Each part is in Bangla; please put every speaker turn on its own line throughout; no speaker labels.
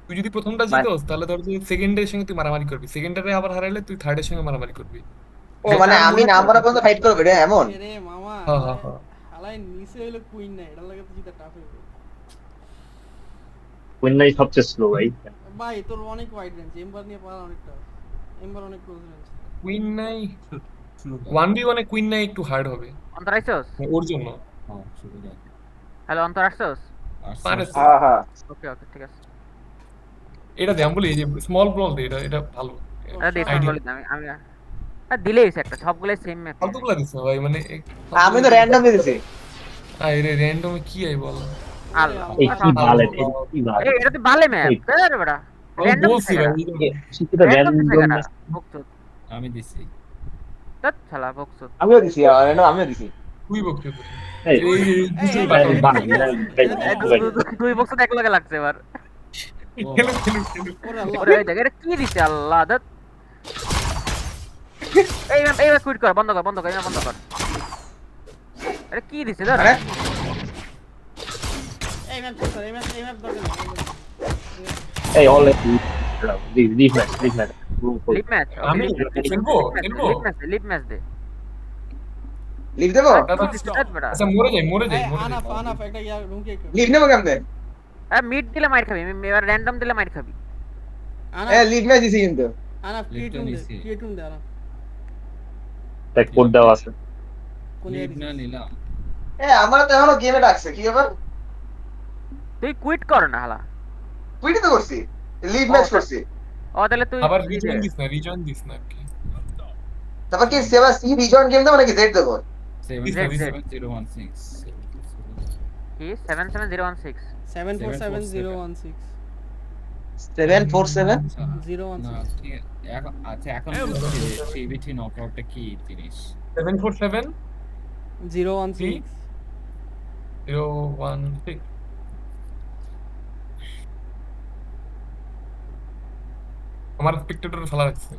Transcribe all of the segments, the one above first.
তুই যদি প্রথমটা জিতোস তাহলে ধর তুই সেকেন্ডের সঙ্গে তুই মারামারি করবি, সেকেন্ডারে আবার হারাইলে তুই থার্ডের সঙ্গে মারামারি করবি।
ও
যেটা
মানে
আর
আমি
মনে
নাম
হয়।
বলা পর্যন্ত ফাইট করবে রে এমন?
এ রে মামা
হ্যাঁ হ্যাঁ
হালাই
হ্যাঁ।
হালাই নিচে হইলো কুইন না, এটার লাগে তো জিতা টাফ হইবে।
কুইন সবচেয়ে স্লো ভাই।
ভাই তোর অনেক ওয়াইড রেঞ্জ, এমবার নিয়ে পারা অনেক টাফ। এমবার অনেক ক্লোজ রেঞ্জ।
কুইন নাই, 1v1 এ কুইন নাই একটু হার্ড হবে
অন্তর আইছস?
ওর জন্য।
হ্যালো অন্তর আসছস?
পারে তো।
হ্যাঁ হ্যাঁ।
ওকে ওকে ঠিক আছে।
এটা দে আমি বলি, এই যে স্মল ব্লল দে, এটা এটা ভালো
এটা দিস আমি
আইডিয়া।
বলি আমি আমি দিলেই হইছে একটা, সবগুলাই সেম ম্যাপ।
ফালতুগুলা দিস না ভাই, মানে
আমি তো র্যান্ডম দিয়েছি।
আরে র্যান্ডমে কি আই বল।
আল্লাহ
এই কি বালে, এই কি বালে।
এই এটা তো বালে ম্যাপ রে বড়া।
আমি
র্যান্ডম
বলছি
দিছে
ভাই,
কেডা?
সেটা
র্যান্ডম দিছে
র্যান্ডম।
কেডা? বকচুদ।
আমি দিছি।
তত শালা বকচুদ।
আমিও দিছি, র্যান্ডম আমিও দিছি।
তুই বকছিস
এই
এই
এই,
দুটোই
এই,
বাকি।
ভাই
দুই বকচুদ এক লগে লাগছে এবার।
খেলু খেলু খেলু।
ওরে আল্লাহ।
ওরে এই দেখ এটা কি দিছে আল্লাহ দত। এই ম্যাপ এই কুইট কর, বন্ধ কর বন্ধ কর, বন্ধ কর। এটা কি দিছে ধর?
মানে
এই ম্যাপ চল, এই ম্যাপ দরকার নেই।
এই all live match
leap match.
আমি
ওকে
খেলবো খেলবো।
লিপ ম্যাচ দে।
লিভ নেবো?
কি দিছে দত বড়া?
আচ্ছা মরে যাই মরে যাই
এই
মরে
আনাফ
যাই।
আনাফ একটা ইয়া রুম কে
লিভ নেবো কেমনে?
মিড দিলে মাইর খাবি, এবার র্যান্ডম দিলে মাইর খাবি।
আনাফ
লিভ ম্যাচ দিছি কিন্তু।
আনাফ
লিফট
ক্রিয়েট রুম দে,
নিছি।
ক্রিয়েট রুম দে আনাফ।
তাই কোড দেওয়া আছে।
কোন
লিভ
জায়গায়
না
দিছিস?
নিলাম।
আমার তো এখনো গেমে ডাকছে, কি ব্যাপার?
তুই কুইট কর না হালা।
টুইটই তো করছি, লিভ ম্যাচ করছি।
ও তাহলে তুই
আবার রিজয়েন দিস না, রিজয়েন দিস না কি।
তারপর কি সেবা সি রিজন গেম দেবো নাকি জেড দেবো?
77016
কি 77016
747016
747
আচ্ছা। না
016
ঠিক আছে। এখন আচ্ছা এখন বুঝছি সিবিটি নকআউটটা কি জিনিস।
747
016
016। আমার স্পেক্টেটর ফেলা রাখছে।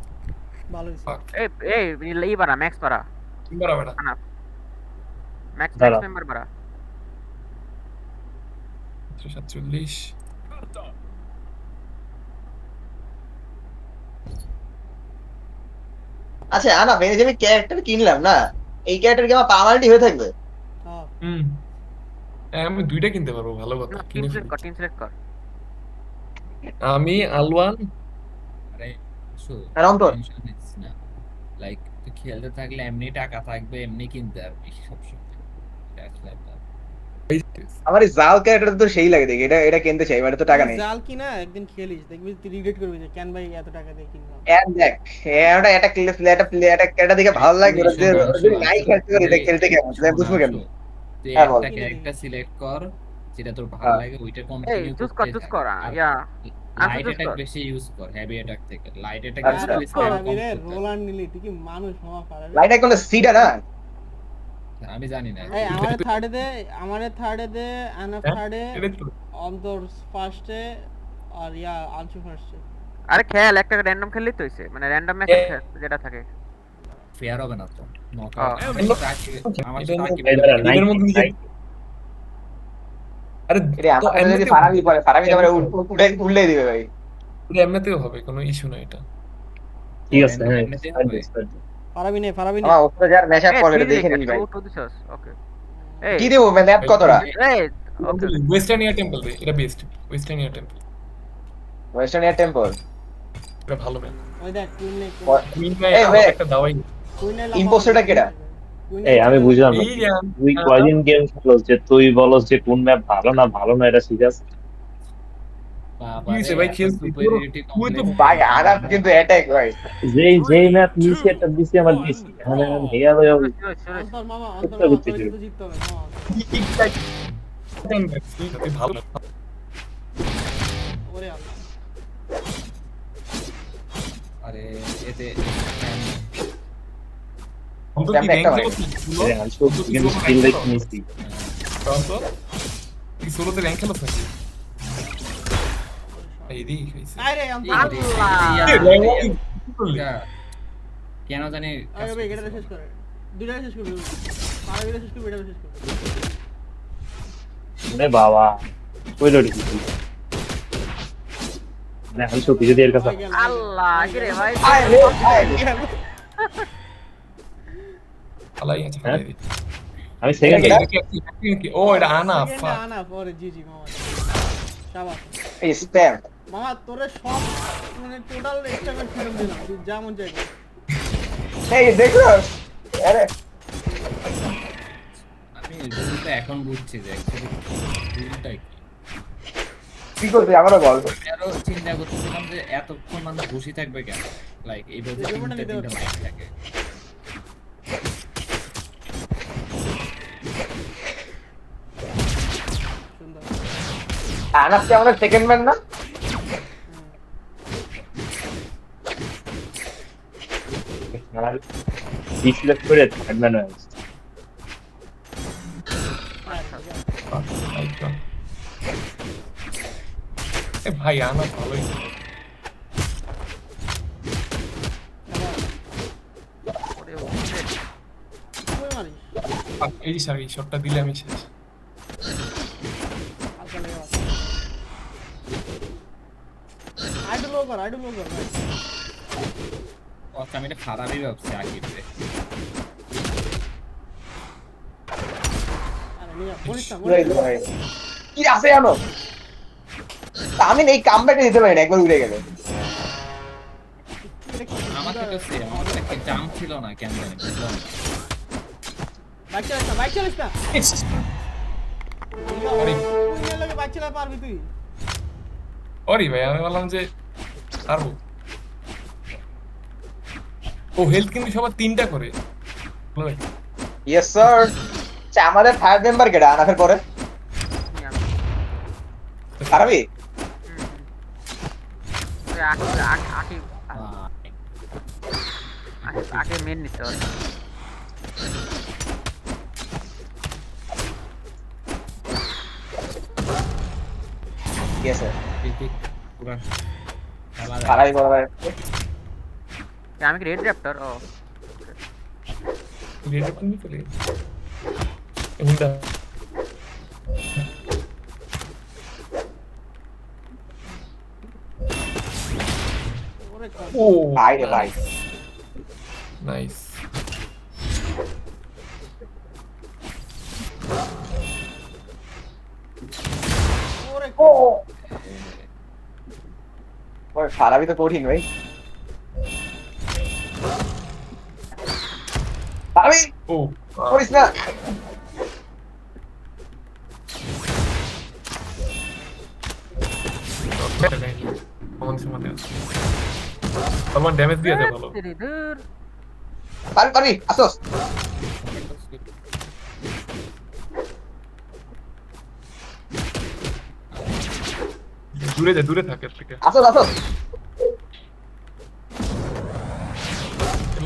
ভালো হইছে।
ফাক
এই এই ই বাড়া ম্যাক্স বাড়া
কিংবা বেটা।
আনা ম্যাক্স
দাঁড়া।
মেম্বার বাড়া।
47।
আচ্ছা আনা বেনে যে আমি ক্যারেক্টার কিনলাম না, এই ক্যারেক্টার কি আমার পার্মানেন্টলি হয়ে থাকবে?
হ্যাঁ
হুম আমি দুইটা কিনতে পারবো, ভালো কথা
না
কিনে
টিম
ফেলি।
সিলেক্ট কর।
আমি আলওয়ান।
আরে শুধু
আর অন্তর
টেনশন নিচ্ছিস না। লাইক তুই খেলতে থাকলে এমনি টাকা থাকবে, এমনি কিনতে পারবি সবসময়। That's like that.
আমার এই জাল ক্যারেক্টার তো সেই লাগে দেখি, এটা এটা কিনতে চাই, মানে তো টাকা নেই।
জাল কিনা একদিন খেলিস, দেখবি তুই রিগ্রেট করবি যে কেন ভাই এত টাকা দিয়ে কিনলাম।
এর দেখ এটা এটা ক্যারেক্টার দেখে ভালো লাগে, ওরা যে যদি নাই খেলতে পারে এটা খেলতে কেমন আমি বুঝবো কেমন?
তুই
হ্যাঁ, বল।
একটা ক্যারেক্টার সিলেক্ট কর যেটা তোর ভালো
হ্যাঁ।
লাগে, ওইটা
এই
কন্টিনিউ
চুজ
করতে
কর
থাক। আর
ইয়া
লাইট
choose
অ্যাটাক
কর।
বেশি ইউজ কর হেভি অ্যাটাক থেকে। লাইট অ্যাটাক
আচ্ছা।
বেশি স্প্যাম কম
রে
করতে।
রোলার নিলি তুই কি মানুষ মামা পারবি?
লাইট কোন সিটা না?
আমি জানি না।
এই আমারে থার্ডে দে আনাফ
হ্যাঁ?
থার্ডে,
এটাই তো।
অন্তর ফার্স্টে আর ইয়া আলচু ফার্স্টে।
আরে খেল একটা র্যান্ডম খেললেই তো হইছে, মানে র্যান্ডম ম্যাচ যেটা থাকে।
ফেয়ার হবে না তো নকআউট। আমার
এটা
সাকিব
এই দাঁড়া,
এদের মধ্যে নিজে। আরে
এটা
তো
আমার কাছে যদি
এমনিতেও
ফারাবি পড়ে, ফারাবি তো আমরা উড়লে দিবে ভাই।
এটা এমনিতেও হবে, কোনো ইস্যু না এটা।
ঠিক আছে, হ্যাঁ
এমনিতে হবে।
পারাবি নে
আমার উপরে যার ম্যাশআপ করবে এটা দেখে নিবি ভাই।
ওকে এই
কি দেবো ম্যাপ কতটা?
এই ওকে
ওয়েস্টার্ন এয়ার টেম্পল দে, এটা best. Western air temple
western air temple.
এটা ভালো ম্যান।
ওই দেখ কুইনে
কুইন ভাই
এই
আমার
wait.
একটা দাওয়াই।
কুইনে
Imposter-টা কেডা?
এই আমি বুঝলাম না,
এই যে
তুই কয়দিন গেম খেলোস যে তুই বলস যে কোন ম্যাপ ভালো না এটা ঠিক আছে?
বাবা
কি হইছে
রে,
ভাই,
এত
খেলছি।
superiority
তুই তো
complex।
ভাই আরাম কিন্তু অ্যাটাক ভাই।
যেই ম্যাপ নিচে একটা দিছি আমার দিছি, মানে আমি হেয়া লয়
অন্তর মামা
করতে করতে
কিন্তু জিততে হবে মামা।
তুই ভালো না।
ওরে আল্লাহ
আরে এতে
অন্তত কি
সামনে একটা
র্যাঙ্ক
ভাই।
খেলো?
আমি সব গেম স্কিল লাইক নিছি।
অন্তত কি সোলোতে র্যাঙ্ক খেলো নাকি? এই দি খাইছে।
আরে অন্তর
কেন জানি
আরে ভাই এটা শেষ করে, দুইটা শেষ করবি, পারাবি শেষ করবি, এটা শেষ করবি।
রে বাবা কই লড়ি কি? মানে আমি সত্যি যদি এর কাছে
ভাই গেল,
আল্লাহ কি রে ভাই
আয় রে, আয় রে।
ফালাই আছে, ফালাই দিই।
আমি সেকেন্ড
এটা
ও এটা আনা,
Second এ
fuck.
আনা পরে জিজি মামা শাবাশ
এই স্প্যাম।
মামা তোরে সব মানে টোটাল এক্সট্রা ফ্রিডম দিলাম তুই যা মন চাই কর।
এই দেখো, আরে
আমি রুলটা এখন বুঝছি যে অ্যাকচুয়ালি রুলটা কি।
কি করবি আমারও বল।
আরো চিন্তা করতেছিলাম যে এতক্ষণ মানুষ বসে থাকবে কেন, লাইক এইভাবে
এই
তিনটা
নিতে
তিনটা
হবে।
মাইক থাকে।
সুন্দর
আনাস কি আমাদের সেকেন্ড ম্যান না?
ডিসলেক্ট করে থার্ড ম্যান হয়ে গেছে।
Fuck, like that. এ ভাই আনা ভালোই।
ওরে ওরে
কই মারিস
Fuck, এই যে এই শটটা দিলে আমি শেষ।
হালকা লেগে আছে আইডু লো কর ভাই
অর্থাৎ আমি এটা খারাপই ভাবছি আকিব রে।
আরে নিয়া করিস না
উড়াই দিল ভাই। কি আছে জানো? আমি এই কামব্যাকটা দিতে পারি না, একবার উড়ে গেল।
আমার তো সেম, আমার তো একটা জাম্প ছিল না কেন জানি বুঝলাম না।
বাইক চালিস না
আরে
কোন লাগে বাইক চালা পারবি তুই
ওরে ভাই আমি বললাম যে পারবো। ও হেলথ কিন্তু সবার 3টা করে। বলো ভাই।
Yes sir. আচ্ছা আমাদের থার্ড মেম্বার কেডা আনাফের পরে? পারবি?
ওই আকি আকি মেন নিতে হবে
ইয়েস স্যার।
ঠিক পুরা খেলা যায়।
পারাই বড় ভাই।
আমি কি রেড র্যাপ্টর ও
রেডে পানি চলে গেছে। এমনটা
ওরে কর
ও
ভাই রে ভাই।
নাইস।
ওরে
ও
কর
ওই খারাপই তো কঠিন ভাই। পারবি?
ও
করিস না।
আমাদের সামনে আছে। আমার ড্যামেজ দিয়ে দেয় ভালো।
দূর
পারবি আসোস।
দূরে থাকে এর থেকে।
আসোস।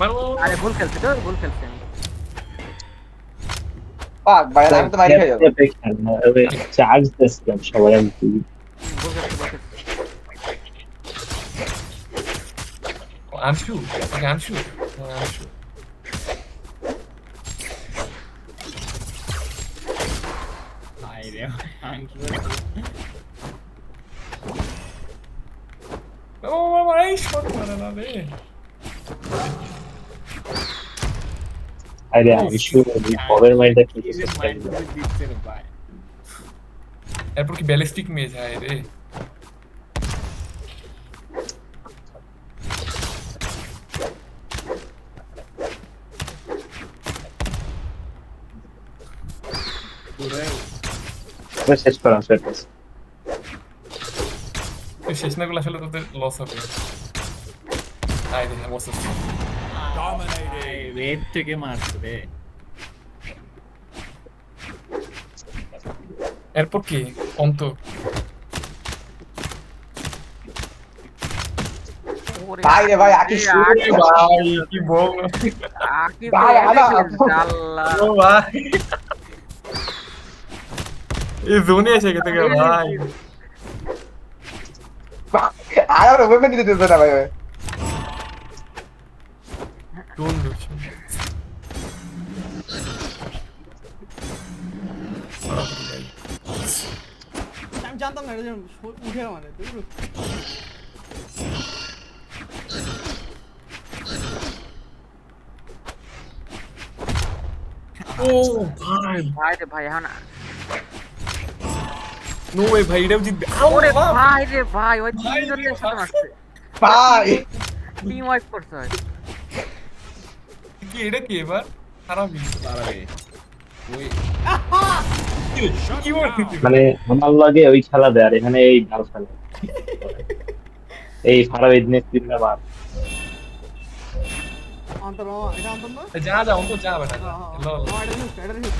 মারো।
আরে ভুল খেলছে তো ভুল খেলছে আমি
পাক ভাই আমি তো মারি খেয়ে যাবো।
চার্জ দিচ্ছিলাম সবাই আমি
ভুল খেলছে
আনশু ওকে আনশু আনশু
ভাই রে আঙ্ক
ও ভাই শট মারে না রে।
আরে আমি শুরু পরের মাইন্ডটা কি
মাইন্ড দিচ্ছে রে ভাই।
এরপর কি ব্যালিস্টিক মেয়ে যায় রে।
শেষ করা সেটা
তুই শেষ না করলে আসলে তোদের লস হবে। আই দেখে বসে
রেড থেকে মারছে রে।
এরপর কি অন্ত
ওরে
ভাই রে ভাই আকি শুরু।
ভাই কি বল
আকি
ভাই, আবার।
আল্লাহ
ও ভাই এই জোনে এসে গেছে গে ভাই।
আর আর ওপেন দিতে দিতে না ভাই।
জোন দিচ্ছে
আমি জানতাম না এটা যেন উঠে মানে তুই
ও ভাই
ভাই রে ভাই এখন
নো ওয়ে ভাই এটাও জিতবে
ওরে
আল্লাহ
ভাই রে ভাই ওই
ভাই রে
তিনজনের সাথে
ভাই।
মারছে
ভাই
টিম ওয়াইপ করছে ভাই
কি এটা কি এবার খারাপই
পারবে ওই
কি বলে
মানে আমার লাগে ওই খেলা দেয় আর এখানে এই ভাল খেলা এই সারা বিজনেস দিন না বার
অন্তর মামা এটা অন্তর না
যা যা অন্ত যা বেটা যা
হ্যাঁ,
লো
মামা এটা নিউজ এটা নিউজ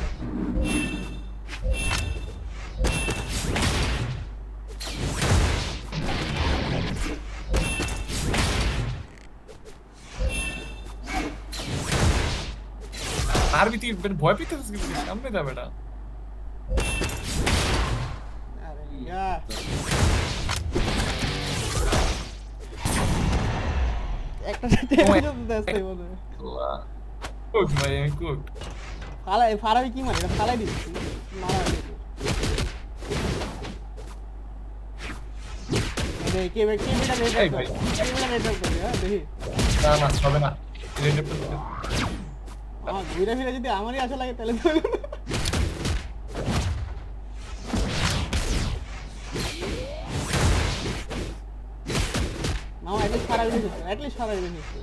পারবি তুই ভয় পেতেছিস কিন্তু সামনে যা বেটা
আরে ইয়া একটা সাথে দেখতে বলে
আল্লাহ কোট ভাই আমি কোট
ফালা ফারাবি কি মানে এটা ফালাই দিচ্ছি মারা দেখি কে কে বেটা রেড
এই ভাই।
কে বেটা রেড করে হ্যাঁ দেখি
না না হবে না
আমার ঘুরে ফিরে যদি আমারই আশা লাগে তাহলে তো মামা এটলিস্ট ফারাবি দিচ্ছে এটলিস্ট ফারাবি দিচ্ছে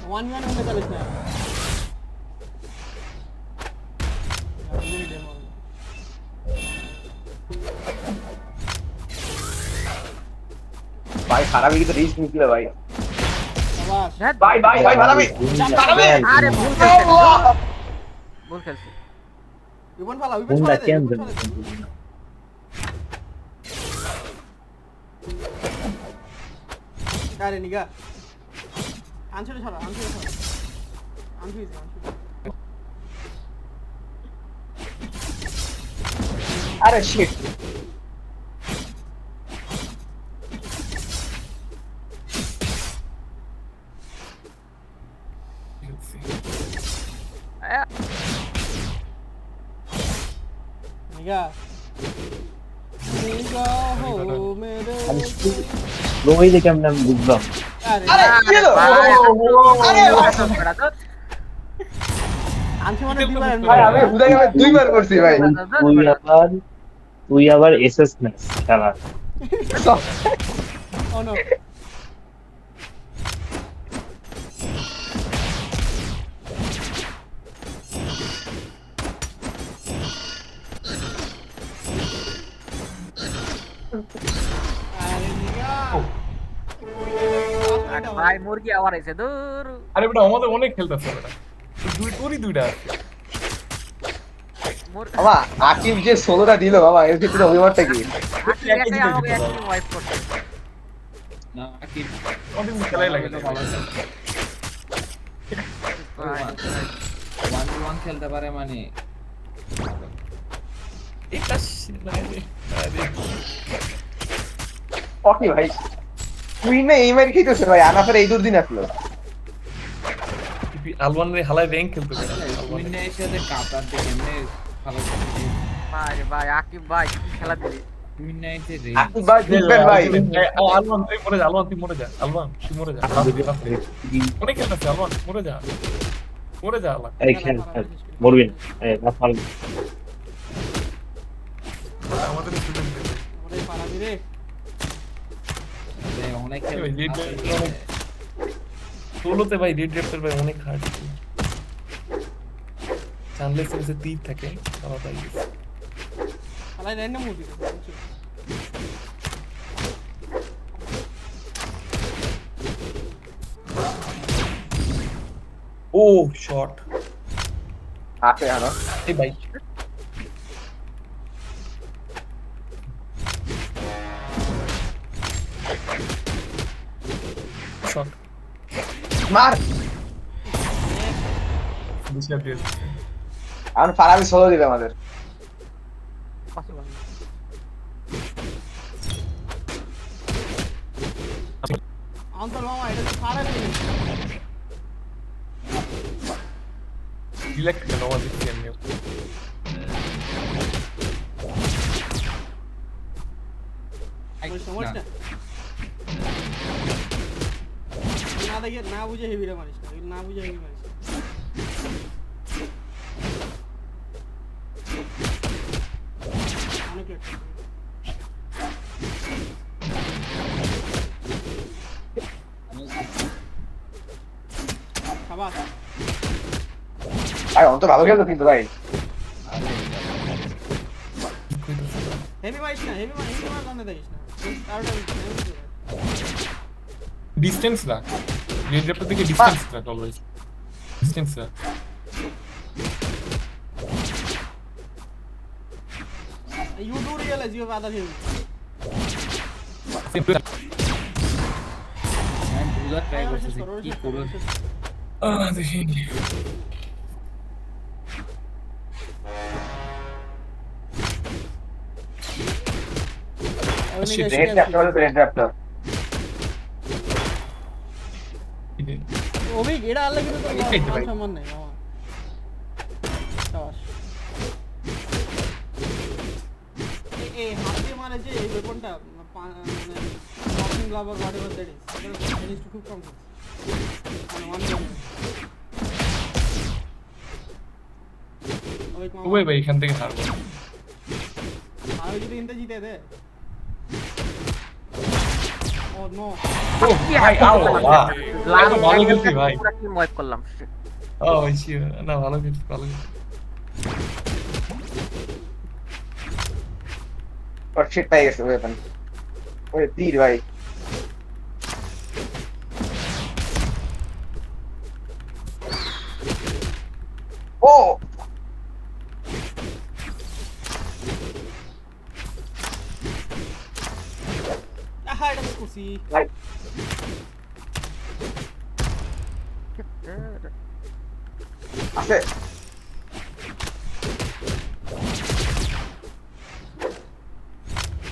ওয়ান ম্যান হতে চালিস না
ভাই খারাপই কিন্তু রিস্ক নিছিল ভাই
আবার
ধ্যাৎ,
ভাই ভাই ভাই খারাপই
আরে ভুল খেলছে ভুল খেলছে
বিপন ফালা বিপন
কোনটা
ফালা দে
কেন
বিপন ফালা দে। আরে নিগা আনছড়ে ছড়া আনছড়ে ছড়া আনছড়ে
আরে শিট
নিগা নিগা হো মেরে
রোই দেখে আমি বুঝলাম
আরে
আরে কি হলো আরে
আনছে মানে দিবার
ভাই আমি হুদাই আমি দুইবার করছি ভাই
তুই আবার এসএস ম্যাচ খেলা
ও নো আরে নিগা
আরে ভাই মুরগি আবার আইছে দূর
আরে বেটা আমাদের অনেক খেলতেছে বেটা তোরই দুইটা আছে
বাবা আকিব যে 16টা দিল বাবা এর ভিতরে অভিমানটা কি
একাই আমাকে এক টিম ওয়াইপ করছে
না কি
আমাদের খেলাই লাগে না
ভালো আছে ওয়ান টু ওয়ান খেলতে পারে মানে
এটা মানে আরে
ওকে ভাই তুই না এই মার খেতেছ ভাই আনাফের এই দুর্দিন আসলো
আলওয়ান রে হালাই র্যাঙ্ক খেলতে পারে
উইনে এসে যে কাটার দিকে এমনি ভালো খেলছে
ভাই ভাই আকিব ভাই কি খেলা দিলি
উইনে এসে রে
আকিব ভাই জিতবেন ভাই
আলওয়ান তুই মরে যা আলওয়ান তুই মরে যা আলওয়ান তুই মরে যা অনেক খেলতেছে আলওয়ান মরে যা আলওয়ান
এই খেল মরবি না এই রাফাল
আমাদের স্টুডেন্ট
ওরে পারাবি রে
অনেক
এই ভাই, red
খেলছে
red অনেক- সোলোতে ভাই রেড রেপ্টার ভাই অনেক হার্ড জানলে সেন্সে তীর থাকে তাড়াতাড়ি
পালাই র্যান্ডম মুভি বুঝছো
ও শট
আছে আনো
এই ভাই শট
মার
বেশি আপডেট
আর ফারাবি 16 দিবে আমাদের
পসিবল না অন্তর মামা এটা তো ফারাবি
রিল্যাক্স কেন আমার দেখছি আমি
মরিস না না দেখে না বুঝে হেভিটা মারিস না না বুঝে হেভি মারিস না। অনেক লেট খাবার
ভাই অন্ত ভালো খেলতো কিন্তু ভাই
হেভি মারিস না হেভি মার কারণে দেখিস না আরোটা
ডিস্টেন্স রাখ রেড র্যাপটার থেকে ডিস্টেন্স রাখ অলওয়েজ ডিস্টেন্স রাখ
you do realize you have other heavy
আমি বুঝার ট্রাই করতেছি কি করব
দেখি
red chapter red chapter
Abhik এটা আল্লাহ কিন্তু তোর
এই তো ভাই।
মান সম্মান নেই মামা শাবাশ এই হাত দিয়ে মারে যে এই ওয়েপনটা মানে shopping glove or whatever that is এটা ইজ টু কুক ফ্রম মানে ওয়ান অভিক মামা
ওই ভাই এখান থেকে হারবো
আর যদি ইনতে জিতে দে ও নো
ও ভাই আল্লাহ
লাল
ভালো খেলছি ভাই
পুরো টিম ওয়াইপ করলাম shit।
ও ভাই না ভালো খেলছি ভালো খেলছি
और शिट পাই গেছে ওয়েপন ওই তীর ভাই ও
আহা এটা মিস করছি
ভাই আছে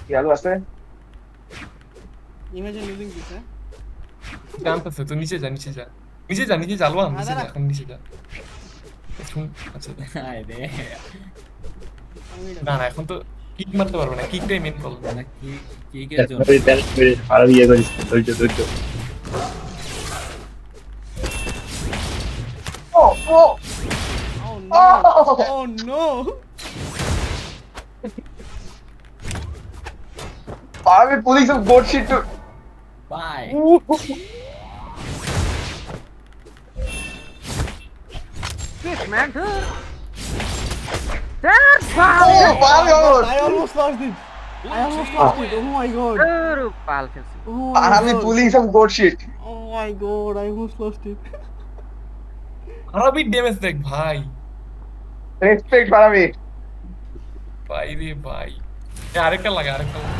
কি আলো আছে
ইমেজিন লুজিং দিস হ্যাঁ
জানতেছে তো নিচে যা নিচে যা নিচে যা নিচে যা আলওয়ান নিচে যা এখন নিচে যা শুন আচ্ছা
আয় রে
আমি এটা
না না এখন তো কিক মারতে পারবে না কিকটাই মেন কল
মানে কি কি এর জন্য
আরো ইয়ে করিস ধৈর্য ধৈর্য
ও ও
Oh no! Oh no!
আমি police of goat shit to
buy
Shit, man, dude. That's
ও
wow.
বাবা
I almost lost it. I almost lost it. Oh my god.
Dude, পাল খেলছি।
Oh my
আমি
god.
Police of goat shit
Oh my god. I almost lost it.
আরবি ড্যামেজ দেখ ভাই
রেসপেক্ট পারাবি
ভাই রে ভাই আরেকটা লাগা আরেকটা লাগা।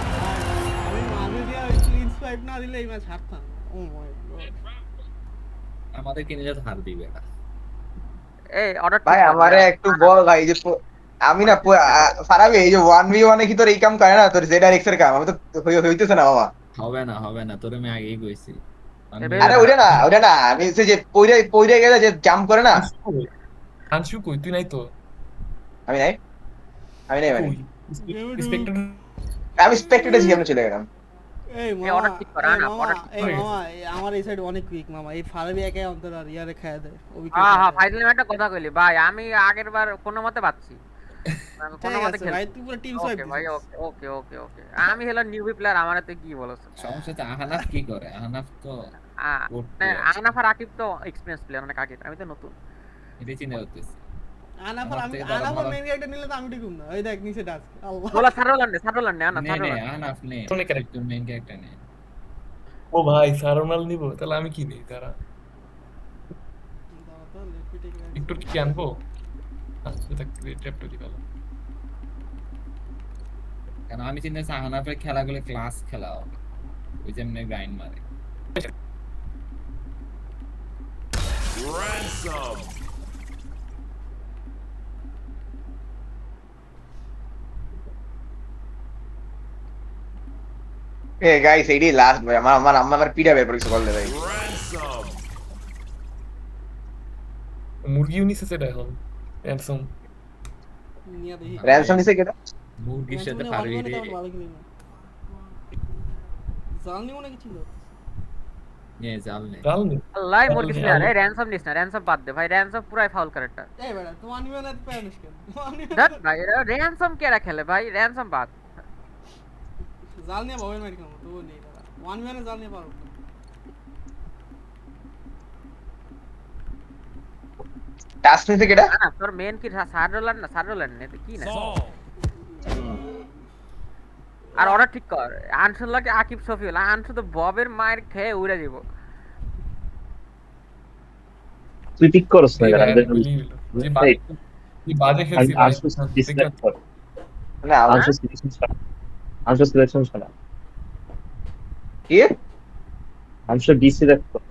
আমি দিয়া ক্লিন সোয়াইপ না দিলে এই ম্যাচ হারতাম। Oh my god.
আমাদের কিনে যা হার দিবে না
এই অর্ডার
ভাই আমারে একটু বল ভাই যে আমি না পারাবি এই যে 1v1 এ কি তোর এই কাম করে না তোর ZRX এর কাম আমি তো হইতেছে না বাবা
হবে না তোরে আমি আগেই কইছি
এবার-
আরে ওটা না আমি যে পইরে গেলে যে জাম্প করে না
আনশু কই তুই নাই তো
আমি নাই মানে
রেসপেক্টেড
আমি স্পেক্টেটর ছিলাম চলে গেলাম
এই
এই
মামা
order ঠিক কর, আনা, order ঠিক
এই
হয়ে
মামা আমার এই সাইড অনেক কুইক মামা এই ফারাবি একাই অন্তর আর ইয়ারে খায় দেয়
হ্যাঁ ফাইনালি একটা কথা কইলি ভাই আমি আগের বার কোনো মতে পাচ্ছি কোনো মতে
ভাই
খেলছি
তুই পুরো টিম সোয়াইপ
ওকে ভাই ওকে ওকে ওকে আমি হলো নিউবি প্লেয়ার আমারে তুই কি বলছ
সমস্যা তো আহনাফ কি করে আহনাফ তো good player।
আনাফার আকিব তো এক্সপেরিয়েন্স প্লেয়ার অনেক আগে আমি তো নতুন
এটাই চিন্তা করতেছি
আনাফার
আমার
আমি
থেকে তারা
আনাফার
ভালো।
মেইন ক্যারেক্টার নিলে তো আমি ঠিকুম না এই দেখ নিচে ডাস আল্লাহ
বলা সারোলান নে আনা
নে
সারোলান
আহনাফ নে
কোন character?
একটু মেইন ক্যারেক্টার নে
ও ভাই সারোনাল নিব তাহলে আমি কি নেই তারা
দাঁড়া তো লেট মি টেক
একটু কি আনবো আচ্ছা দেখ র্যাপটা দি ভালো
কারণ আমি চিন্তা করছি আহনাফের খেলাগুলো ক্লাস খেলা হবে ওই যে এমনি গ্রাইন্ড মারে
এ গাইস এইডি লাস্ট ভাই আমার পিডা বের করেছে বললে ভাই
মুরগিও নিছে সেটা এখন র্যানসম
নিয়ে দেখি
র্যানসম নিছে কেটা
মুরগির সাথে
মানে
পারবি
one
রে
man ভালো খেলি না জালনি মনে কি ছিল
নিয়ে জাল নে
জাল নি
আল্লাহ মুরগি ছিল আরে র‍্যানসম নিস না র‍্যানসম বাদ দে ভাই র‍্যানসম পুরাই ফাউল ক্যারেক্টার
এই বেটা তো ওয়ান ম্যান এত প্যানিশ কেন
দেখ ভাই র‍্যানসম কেরা খেলে ভাই র‍্যানসম বাদ
জাল নিয়ে ভবের মারি খামো তো নেই বেটা ওয়ান ম্যানে জাল নিয়ে পারো
টাস্ক নিছে কেটা
না তোর মেন কি সাররোলার না তো কি না আর ওরা ঠিক কর আনসুর লাগে আকিব শফিউল আনসু তো ববের মায়ের খেয়ে উড়ে যাব
তুই ঠিক করছ না
যে বাজে খেলছি ভাই
ডিসকানেক্ট কর
না
আনসার সিলেকশন ছাড়া
কি
আনসার ডিসিলেক্ট কর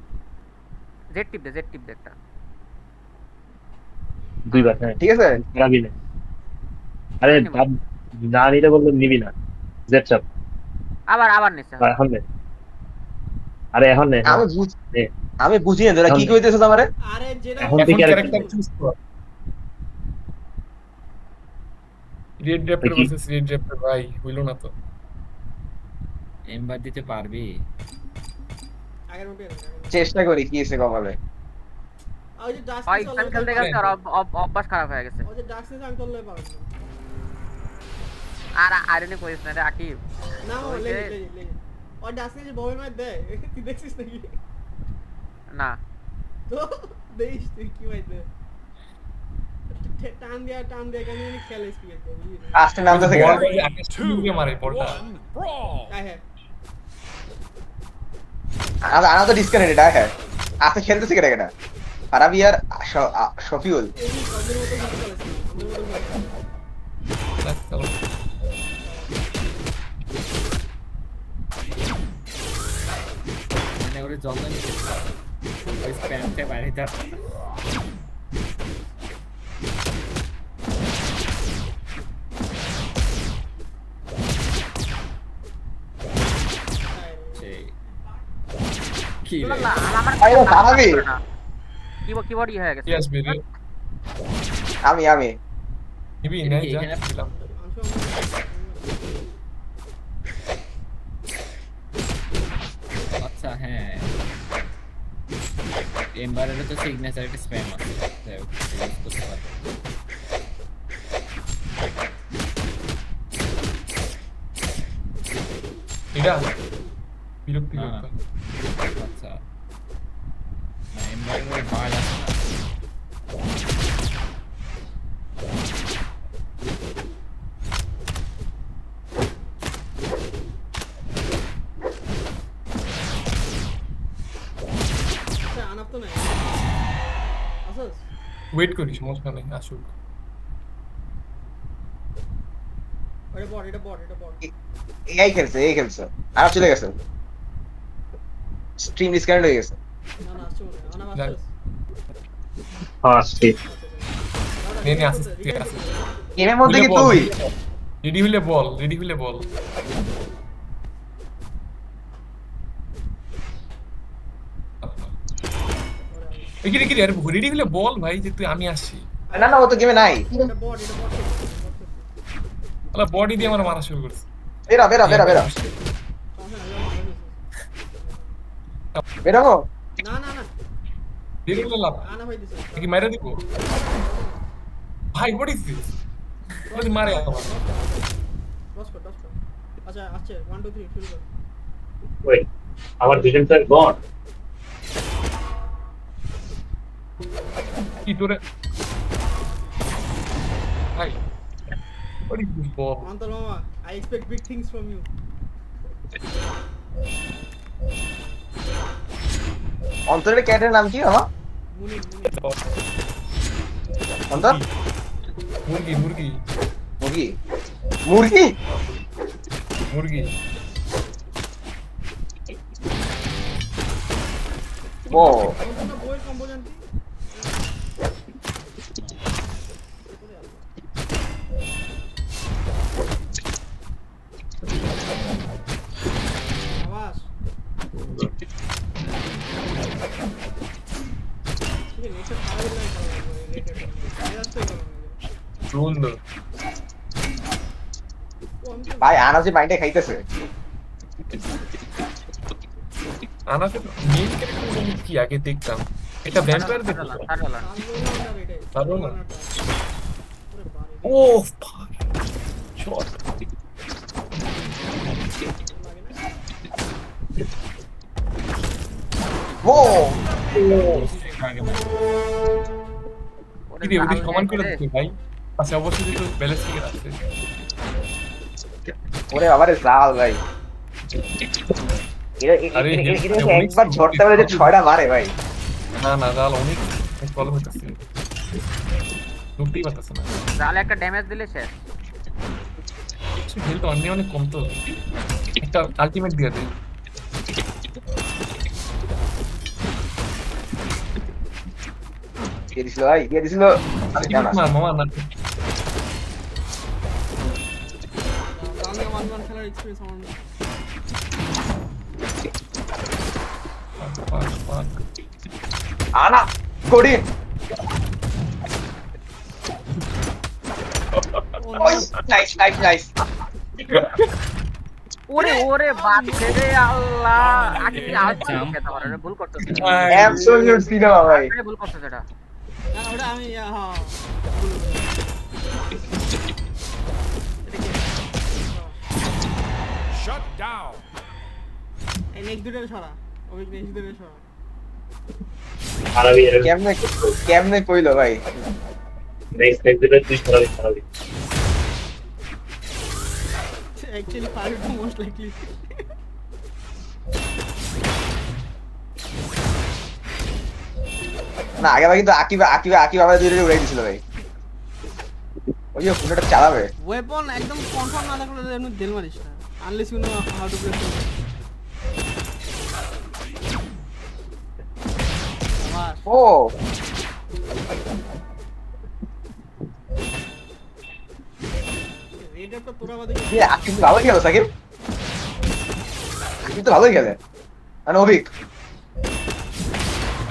জেড টিপ দে একটা
দুইবার হ্যাঁ
ঠিক আছে
খারাপই না আরে না নিতে বললে নিবি না জেড চাপ
আবার নিছে
এখন নে আরে এখন নে
আমি বুঝি না তোরা কি কইতেছস আমারে
আরে যেটা
এখন
এখন
থেকে
ক্যারেক্টার চুজ কর red drafter versus red drafter ভাই হইলো না তো
এমবার দিতে পারবি
আগের মতো
চেষ্টা করি কি এসে কপালে
ওই যে ডাস্ট
ভাই ইনসান খেলতে গেছে আর অভ্যাস খারাপ হয়ে গেছে
ওই যে ডাস্ট নিয়ে আমি তোলে পারো
আর আইরনি কইছ না রে আকিব
না
ওই
লে
যে-
লে লে ওই ডাস্ট নিয়ে যে ভবের মারি দেয় তুই দেখছিস নাকি
না
তো দেখিস তুই কি ভাই দে টান দিয়া কেন জানি খেলিস কি একটা বুঝলি
আস্তে নামতেছে কেটা
বল আকাশ ছুঁড়ে মারে বলটা
হ্যাঁ
আনা তো ডিসকানেক্টেড হ্যাঁ আস্তে খেলতেছে কেটা কেটা ফারাবি আর শফিউল
এই ওদের মতো কিছু খেলিস আমাদের মতো
চলো
মানে ওরে জল না নিতে ওই স্প্যামতে বাইরে যা সেই কি রে
না আমার
আরে ফারাবি
কিবোর্ড হয়ে গেছে
কি আসবে রে
আমি
নিবি নাই যা
এখানে-
দিলাম
আচ্ছা হ্যাঁ এমবারের তো সিগনেচার একটা স্প্যাম আছে যাই হোক, use করতে পারবো।
এটা বিরক্তি
না,
করতে
আচ্ছা না এমবারের ওই বাল আছে না
আচ্ছা আনাপ তো নাই আসস
ওয়েট করি সমস্যা নেই আসুক
এটা বট
এই খেলছে আর চলে গেছে স্ট্রিম ডিসকানেক্ট হয়ে গেছে
না আসছে মনে হয় আনাপ
যাক।
আসছে
হ্যাঁ ঠিক
নে আসিস ঠিক আছে
গেমের মধ্যে কি তুই
রেডি হইলে বল কি আরে রেডি হইলে বল ভাই যে তুই আমি আসছি
না ও তো গেমে নাই
এটা বট
তাহলে বডি দিয়ে আমার মারা শুরু করছে
বেরা বেরো
না
রেডি হইলে লাভ
আনা ভাই দিছে
কি মাইরা দিব ভাই হোয়াট ইজ দিস বলি মারে আমার
দশ কর আচ্ছা আচ্ছা 1 2 3 শুরু কর
ওই আমার ভিশন স্যার গন
কি তোরে ভাই হোয়াট ইজ দিস বল
অন্তর মামা I expect big things from you
অন্তরের ক্যাটের নাম কি মামা
মুনি
অন্তর
মুরগি
মুরগি ও
অন্তর না বইয়ের কম্বো জানতি আবাস ঠিক আছে নেক্সট খারাপ লাগে রেটেড ব্যবসাই করো না।
সুন্দর।
ভাই আনাজি মাইন্ডে খাইতেছে।
আনাফের মেইন ক্যারেক্টার কি আগে দেখতাম, এটা ভ্যাম্পায়ার দেখতাম।
ছাড়লা
পারবো না। ও শট।
ও
কি রে ওদিকে কমেন্ট করে দিতে ভাই, পাশে অবশ্যই তো ব্যালেন্স ঠিক আছে।
ওরে বাবা রে জাল ভাই।
আরে,
একবার ঝড়তে পারে যে 6টা মারে ভাই।
না না জাল অনেক প্রবলেম হচ্ছে, ঢুকতেই পারতেছে না।
জালে একটা ড্যামেজ দিলে শেষ।
হেলথ অনেক অনেক কম তো, একটা আলটিমেট দিয়ে দে।
দিয়ে দিছিল ভাই, দিয়ে দিছিল।
আলটিমেট মার মামা না।
জালে 1-1 খেলার এক্সপেরিয়েন্স আমার নেই।
Fuck.
আনা করি। ওই নাইস নাইস নাইস।
ওরে ওরে বাচ্চা রে আল্লাহ, আগে আউট খেতে পারে রে, ভুল করতেছে।
অ্যাবসলিউট সিনেমা ভাই।
আরে ভুল করতেছে এটা।
না ওটা আমি হ্যাঁ ভুল করেছি। এটা কি?
Shut down.
এই নেক্সট দুটোর সরা, ওই নেক্সট দুটোর সরা।
হারাবি এর
কেমনে কেমনে কইলো ভাই?
নেক্সট দিলে তুই হারাবি
Actually, Farid was most likely.
না আগে ভাই কিন্তু আকিব আমাদের দুইটাকে উড়াই দিছিল ভাই। ওই যে ফোনটা চালাবে।
Weapon একদম কনফার্ম না থাকলে এমনি দেল মারিস না। Unless you know how to play. বাস
ও
রেড তো তোরা বাদে
এ আকিব তো ভালোই গেল সাকিব। আকিব তো ভালোই গেলে। আর অভিক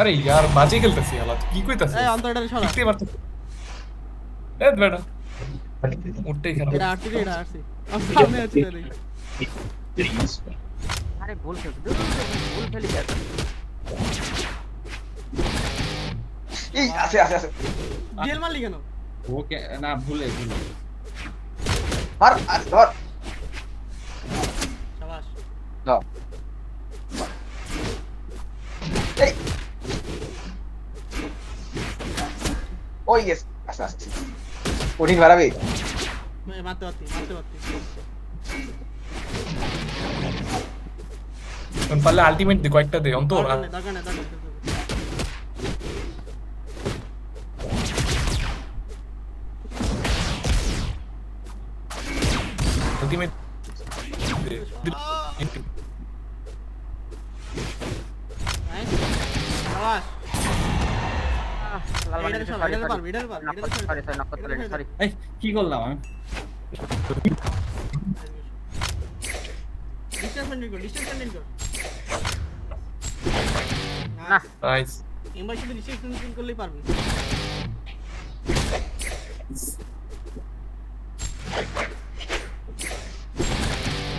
আরে यार বাজে খেলতেছি হালাত, কি কইতাছিস?
এই অন্তরটারে সরা।
দেখতে পারতেছ? এ বেটা উঠতেই খারাপ।
এটা আরসি এটা আরসি। আমি সামনে আছি রে।
আরে ভুল খেলছে, ভুল খেলি গেছে।
এই আছে আছে আছে।
জেল মারলি কেন?
ওকে না ভুলে
মার আর ধর।
শাবাশ।
দাও। এই ওই ইয়েস আচ্ছা আচ্ছা কঠিন মারাবি।
মারতে পারতি।
কোন পারলে আলটিমেট দে, কয়েকটা দে অন্তর।
দরকার নেই।
আলটিমেট দে।
নাইস। শাবাশ।
লাল
এটারে সরা, এটারে পারবি, এটারে পারবি, এটারে সরা।
সরি নক করতে পারি, সরি।
এই কি করলাম আমি?
ডিসটেন্স মেইনটেইন কর।
না
নাইস।
এমবাই শুধু ডিসটেন্স মেইনটেইন করলেই পারবি।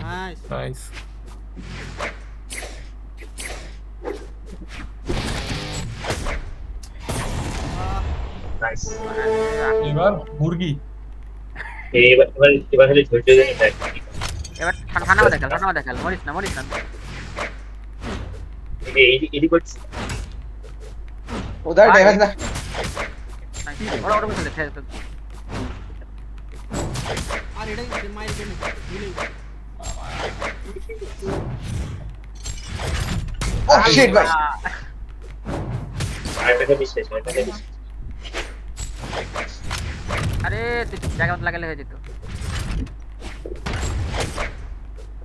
নাইস।
নাইস।
নাইস
এবার মুরগি।
এবার খালি ধৈর্য ধরে দেখ
এবার ঠান্ডা দেখাল, মরিস না।
এডি করছিস
ওদার ড্যামেজ না।
ওরা বসে খেলতে।
আর এটা মাইর কেন দিলেই
ও শিট ভাই।
আরেকটা বিশ্বাস
আরে তুই জায়গা মতো লাগালে হয়ে যেত।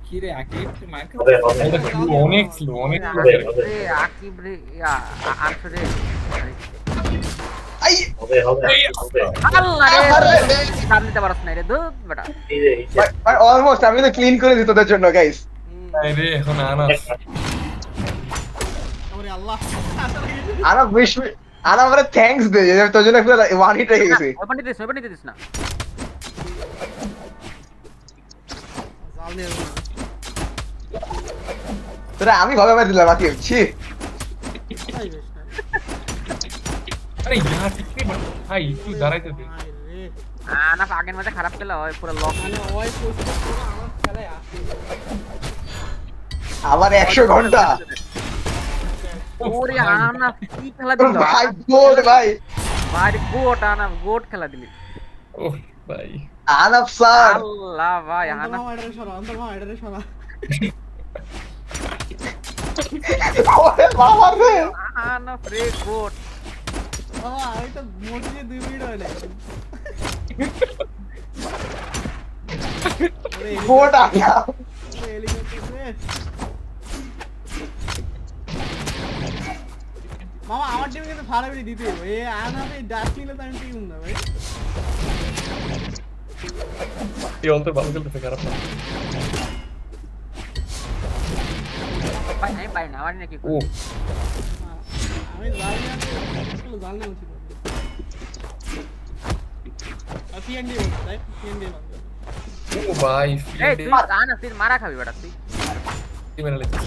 কি রে আকিব তুই মার খা।
হবে
এটা অনেক স্লো।
আরে আকিব রে আনছো রে।
আই
আল্লাহ রে সামনে দিতে পারছ না রে, দুধ বেটা।
ভাই অলমোস্ট আমি তো ক্লিন করে দিই তোদের জন্য গাইস।
আরে এখন আনাস।
ওরে আল্লাহ।
আনা আনা আমারে থ্যাঙ্কস দে যে তোর জন্য পুরো ওয়ান হিট রেখে গেছি
ওপেন দিস না
জাল নিয়ে
তোরা আমি ভাবে মার দিলাম বাকি ছি
ভাই বেশ না
আরে ইয়ার ঠিক ভাই একটু দাঁড়াইতে দে
ভাই রে
না আগের মধ্যে খারাপ খেলা হয় পুরো লক
মানে ওই পোস্ট করে আমার খেলায় আসে
আবার 100 ঘন্টা
ওরে আনা কি খেলা দিল
ভাই গোড ভাই
ভাই গোট খেলা দিলি
ও ভাই
আনাফ স্যার
আল্লাহ ভাই আনা
অন্তর এটারে সরা
ওরে বাবা রে
আনা ফ্রে গোট
বাবা আমি তো মোট দিয়ে 2 মিনিট হইলো
গোড আনা
মামা আমার টিমে কিন্তু ফারাবি দিতে হবে এই আনাফে ডাস্ট নিলে তো আমি টিম না ভাই
এই অন্তর ভালো খেলতেছে খারাপ না
ভাই আমি পাই না আমার নাকি
ও
আমি জাল নিয়ে আসলে জাল নিয়ে উঠি আর পিএনডি তাই পিএনডি
ও ভাই
এই তুই আনা তুই মারা খাবি বেটা তুই
মেরে লেছে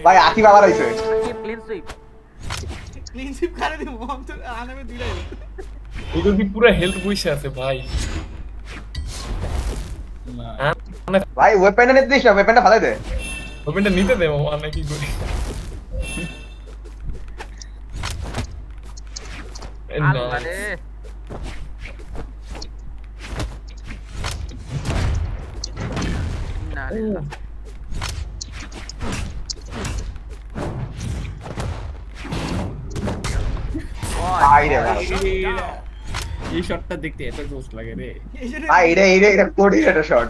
ভাই আকি বাবা রইছে
কি ক্লিন সুইপ
ক্লিন শিপ করে দিই মম তো আনামে দিলাই
ওদের কি পুরো হেলথ বইসে আছে ভাই
ভাই ওয়েপনটা নিতে দিস না ওয়েপনটা ফালাই দে
ওপেনটা নিতে দে মামা আমি কি করি
আল্লাহ রে না রে
ভাই রে ভাই
এই শটটা দেখতে এত জোশ লাগে রে
ভাই এটা কোডি একটা শট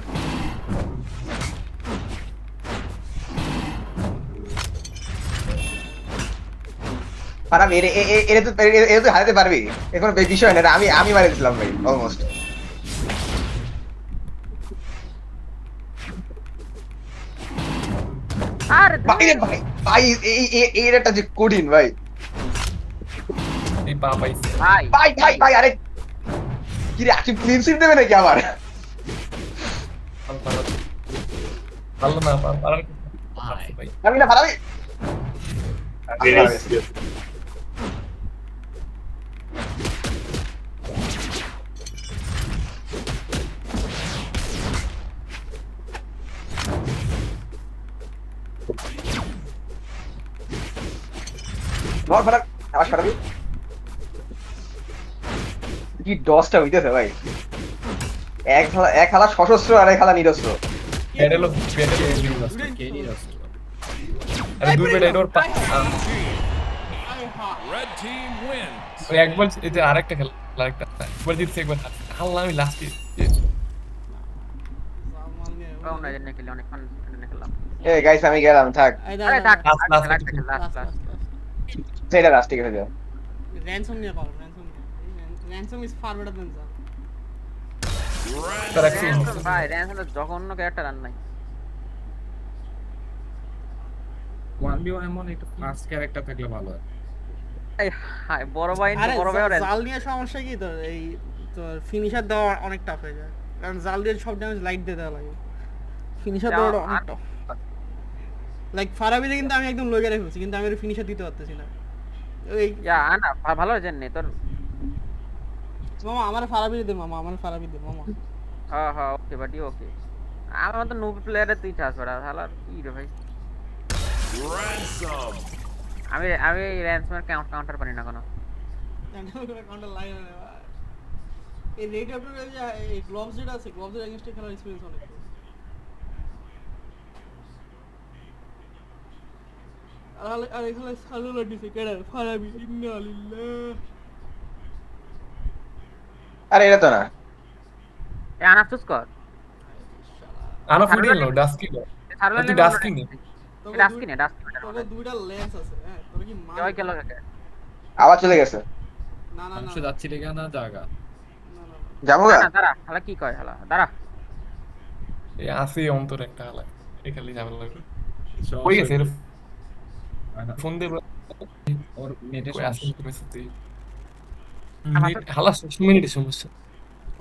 পারাম এর তো হারাতে পারবি এখন বিষয় না আমি মারি দিলাম ভাই অলমোস্ট
আরে
ভাই রে ভাই ভাই এর একটা যে কঠিন ভাই
এই পা পাইছে
ভাই
ভাই আরে কি রে আকি ক্লিন শিট দেবে নাকি আবার
ভালো না পারার ভাই
আমি না পারাবি বল ফারাক আবার পারাবি কি দশটা হইতেছে ভাই এক খেলা সশস্ত্র আর এক খেলা নিরস্ত্র
বেডেলো
কেডি রাস্তা
আরে দুই বেড এর পা
Red team wins.
ওই একবার এটা আরেকটা খেলা আরেকটা একবার জিতছে একবার আল্লাহ আমি লাস্টে
সামান নিয়ে
কোন না জানি খেলে অনেকক্ষণ খেললাম
এ গাইস আমি গেলাম থাক
আরে থাক
last
লাস্ট
সেটা লাস্ট ঠিক আছে
র্যানসম নিয়ে পারো ransom is far better than জাল
তার একশো
ভাই র্যানসম জঘন্য ক্যারেক্টার আর নাই
1v1 এমন একটা ফাস্ট ক্যারেক্টার থাকলে ভালো হয়
এই হাই বড় ভাই
আরে
বড় ভাই
জাল নিয়ে সমস্যা কি তোর এই তোর ফিনিশার দেওয়া অনেক টাফ হয়ে যায় কারণ জাল দিয়ে সব ড্যামেজ লাইট দিয়ে দেওয়া লাগে ফিনিশার দেওয়াটা অনেক টাফ লাইক ফারাবিতে কিন্তু আমি একদম লোকে রেখেছি কিন্তু আমি ওর ফিনিশার দিতে পারতেছি না ওই
ইয়া না ভালো জানি তোর
মামা আমার ফারাবি দে মামা আমার ফারাবি দে মামা
হ্যাঁ ওকে বাটি ওকে আমার তো নুব প্লেয়ারে তুই চাস বড়া শালা কি রে ভাই
Ransom.
আমি র্যানসমের কাউন্টার পারি না কোনো
কাউন্টার লাইন এই রেড আপডেট যে এই গ্লোভস যেটা আছে গ্লোভসের এগেইনস্টে খেলার এক্সপেরিয়েন্স অনেক আর এখানে সালু লাগিছে কেডা ফারাবি ইন্না লিল্লাহ
আরে এটা তো না
এ আনাফসুস কর
আনা ফুডিল নো ডাস্কি নো তুই ডাস্কি নে
ডাস্কি
তবে দুইটা লেন্স আছে হ্যাঁ তোর কি মান
জয় কেলো কাকে
আবার চলে গেছে
না না না
মানুষ যাচ্ছি লেগে না জায়গা
যাবো গা
দাঁড়া শালা কি কয় শালা দাঁড়া
এই আসি অন্তর একটা হালা এই খালি ঝামেলা লাগবে ওই গেছে ফোন দে
ওর নেটে
কই আসেন
সমস্যা।
তুমি সত্যি নেট হালা 100 মিনিটের সমস্যা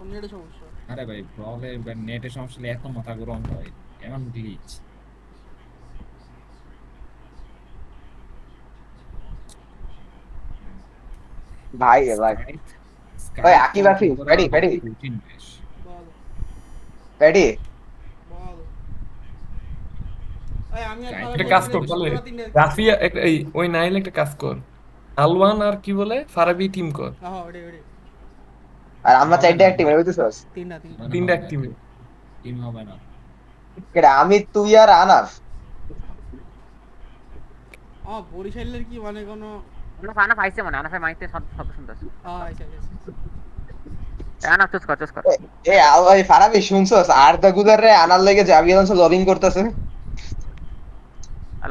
অন্য একটা সমস্যা।
আরে ভাই ব্রলে নেটে সমস্যা হলে এত মাথা গরম হয়, এমন গ্লিচ।
ভাই ভাই ওই আকিব আছি রেডি রেডি
বল
রেডি
বল। এই আমি আর
Sky-
ফারাবি
একটা কাজ কর
একসাথে
তাহলে
তোরা তিনটে
রাফিয়া এই ওই নাইল একটা কাজ কর আলওয়ান আর কি বলে ফারাবি টিম কর
হ্যাঁ ওরে ওরে
আর আমরা
হবে
চারটে
না,
অ্যাক্টিভ হইতেছস
তিনটা
তিনটা টিম
টিম হবে না।
কেডা আমি তুই আর আনাফ
বরিশালের কি মানে কোনো
আনাফ আইছে মনে, আনাফের মাইতে শব্দ শুনতেছে।
আচ্ছা
আনাফ চুজ কর।
এ ওই ফারাবি শুনছস আর দা গুদার রে আনার লাগে জাবি আলonso লবিং করতেছে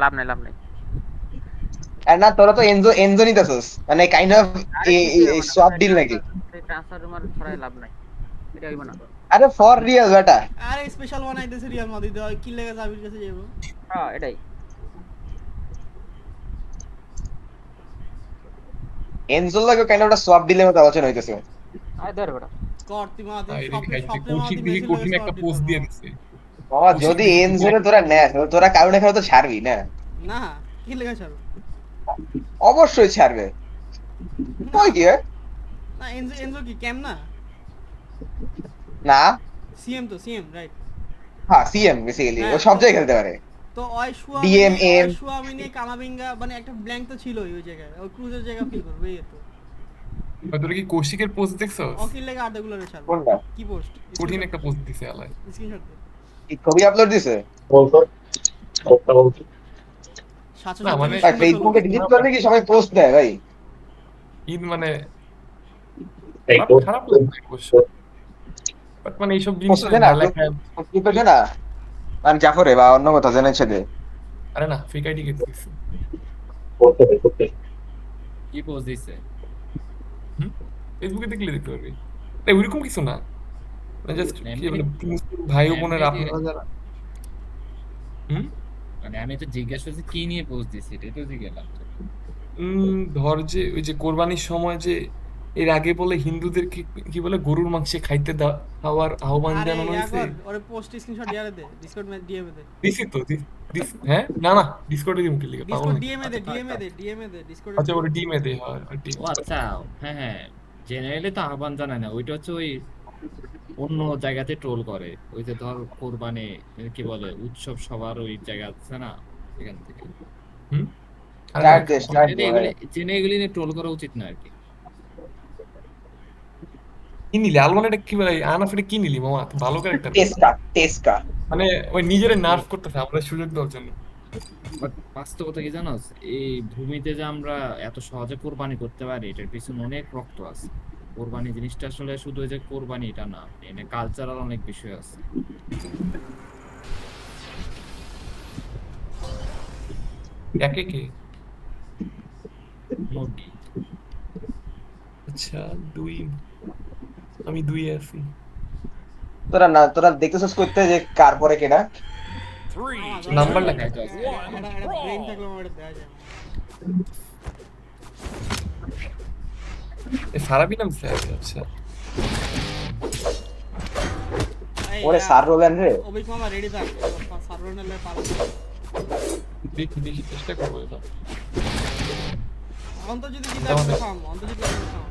লাভ নাই।
আর না তোরা তো এনজো এনজো নিতেছস মানে কাইন্ড অফ সোয়াপ ডিল নাকি
ট্রান্সফার রুমার ছড়াই লাভ নাই, এটা হইব না।
আরে ফর রিয়েল বেটা
আরে স্পেশাল বানাইতেছে রিয়াল মাদ্রিদ কি লেগে জাবির কাছে যাবো
হ্যাঁ এটাই।
এনজোর লাগে কাইন্ড অফ একটা সোয়াপ ডিলের মতো আলোচনা হইতেছে
আয় ধর বেটা।
করতি মাদি
কৌশিক
স্বপ্নে
দিকে কঠিন একটা পোস্ট দিয়ে দিচ্ছে
বাবা যদি এনজোরে তোরা নেস তোরা কারণে খাও তো ছাড়বি না
না কি লেগে ছাড়ো
অবশ্যই ছাড়বে কই কি
না এনজো কি ক্যাম না
না
সিএম রাইট
হ্যাঁ সিএম বেসিক্যালি ও সব জায়গায় খেলতে পারে
তো ওই শুয়া
DMM
শুয়ামিনি কামাবিঙ্গা মানে একটা ব্ল্যাঙ্ক তো ছিলই ওই জায়গায় ওই ক্রুজের জায়গা ফিল করবে এই তো
তোরা কি কৌশিকের পোস্ট দেখছস
অকিল লেগে আড্ডাগুলো রে ছাড়বে
কোনটা
কি পোস্ট
কঠিন একটা পোস্ট দিছে আলাই
স্ক্রিনশট দে
কি ছবি আপলোড দিছে
বলতো বলতো
না, মানে-
ভাই ফেসবুকে ডিলিট করলে কি সবাই পোস্ট দেয় ভাই
ঈদ মানে
এই
খারাপ লাগে না অবশ্য বাট মানে এইসব জিনিস
পোস্ট দেয় না
লেখায়
কি করছে না মানে জাফরে বা অন্য কথা জেনেছে দে
আরে না ফেক আইডি কেটে দিছে
করতে
কি পোস্ট দিছে?
ফেসবুকে দেখলে দেখতে পারবি ওইরকম কিছু না জাস্ট কি বলে ভাই ও বোনের আপনারা যারা
মানে আমি তো জিজ্ঞাসা করছি কি নিয়ে পোস্ট দিছি, এটাই তো জিজ্ঞাসা।
ধর যে ওই যে কোরবানির সময় যে এর আগে বলে হিন্দুদের কি বলে গরুর মাংস খাইতে খাওয়ার আহ্বান
আরে
জানানো হয়েছে
ওরে পোস্ট স্ক্রিনশট দিয়ারে দে ডিসকর্ড মে ডিএম দে
দিছি তো হ্যাঁ না ডিসকর্ডে দিম কি লিখে পাবো
ডিসকর্ড
না
ডিএম দে ডিসকর্ড
আচ্ছা ওরে ডিমে দে হয় ডিম
ও আচ্ছা, হ্যাঁ জেনারেলি তো আহ্বান জানায় না, ওইটা হচ্ছে ওই অন্য জায়গাতে ট্রোল করে, ওই যে ধর কোরবানি কি বলে উৎসব সবার ওই জায়গা আছে না, এখান থেকে
হুম
স্টার্ট দে স্টার্ট দে
জেনে এগুলি নিয়ে ট্রোল করা উচিত না আর কি।
কি নিলি আলমান এটা কি বলে আনাফ এটা কি নিলি মামা ভালো ক্যারেক্টার
টেস্কা
মানে ওই নিজেরে নার্ভ করতেছে আমরা সুযোগ দেওয়ার জন্য
বাট বাস্তবতা কি জানোস, এই ভূমিতে যে আমরা এত সহজে কোরবানি করতে পারি এটার পিছনে অনেক রক্ত আছে। কোরবানি জিনিসটা আসলে শুধু ওই যে কোরবানি এটা না, এনে কালচারাল অনেক বিষয় আছে।
একে কে
মুরগি
আচ্ছা আমি দুই আছি
তোরা দেখতেছস করতে যে কার পরে কেডা
নাম্বার লেখা
দেখাইতে আছে।
এটা ব্রেন থাকলে আমার দেয়া যায়
সারাবি নাম স্যার আচ্ছা
ওরে সার রোগান রে
অভিক মামা রেডি থাক সার্ভার নালে পারো
দেখি চেষ্টা করবো এবার
অন্ত যদি জিতে আসবে খাম অন্ত যদি আসবে খাম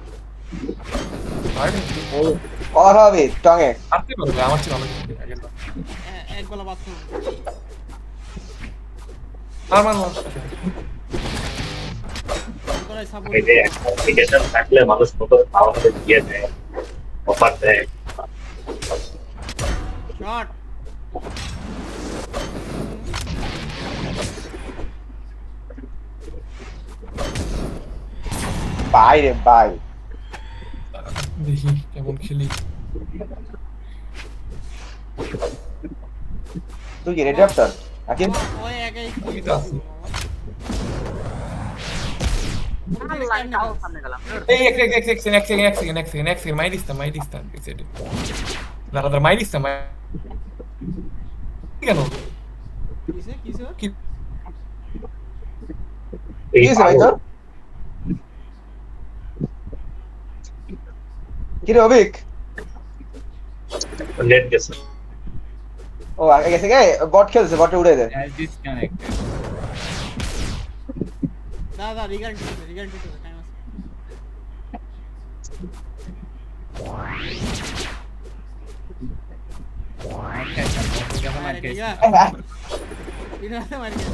আর হবে টঙে
আসতে পারবে আমার চেয়ে ভালো খেলতে আগে না
এক গলা বাত করুন
আমার
অন্তরাই সাপোর্ট
এই যে অ্যাপ্লিকেশন থাকলে মানুষ কত ভালোভাবে দিয়ে দেয়, অফার দেয়।
শট
বাই রে বাই
দেখি কেমন খেলি
তুই কি রেডি আফটার আকিব
ওই একাই
আমি তো আছি
লাইন আও সামনে গেলাম।
এই এক সেকেন্ড মাই ডিস্টান এসেটে দাঁড়া মাই ডিস্টান কেন
কিসে
কি
কি হয়েছে ভাই তোর? কি রে অভিক?
নেট গেছে।
ও আগে গেছে গে, বট খেলছে, বটে উড়ে দে।
As disconnected.
দাদা রিগার্ড দিতে টাইম আছে।
মাইক খাইছে যখন মাইক খাইছে।
ইনাতে মারি গেছে।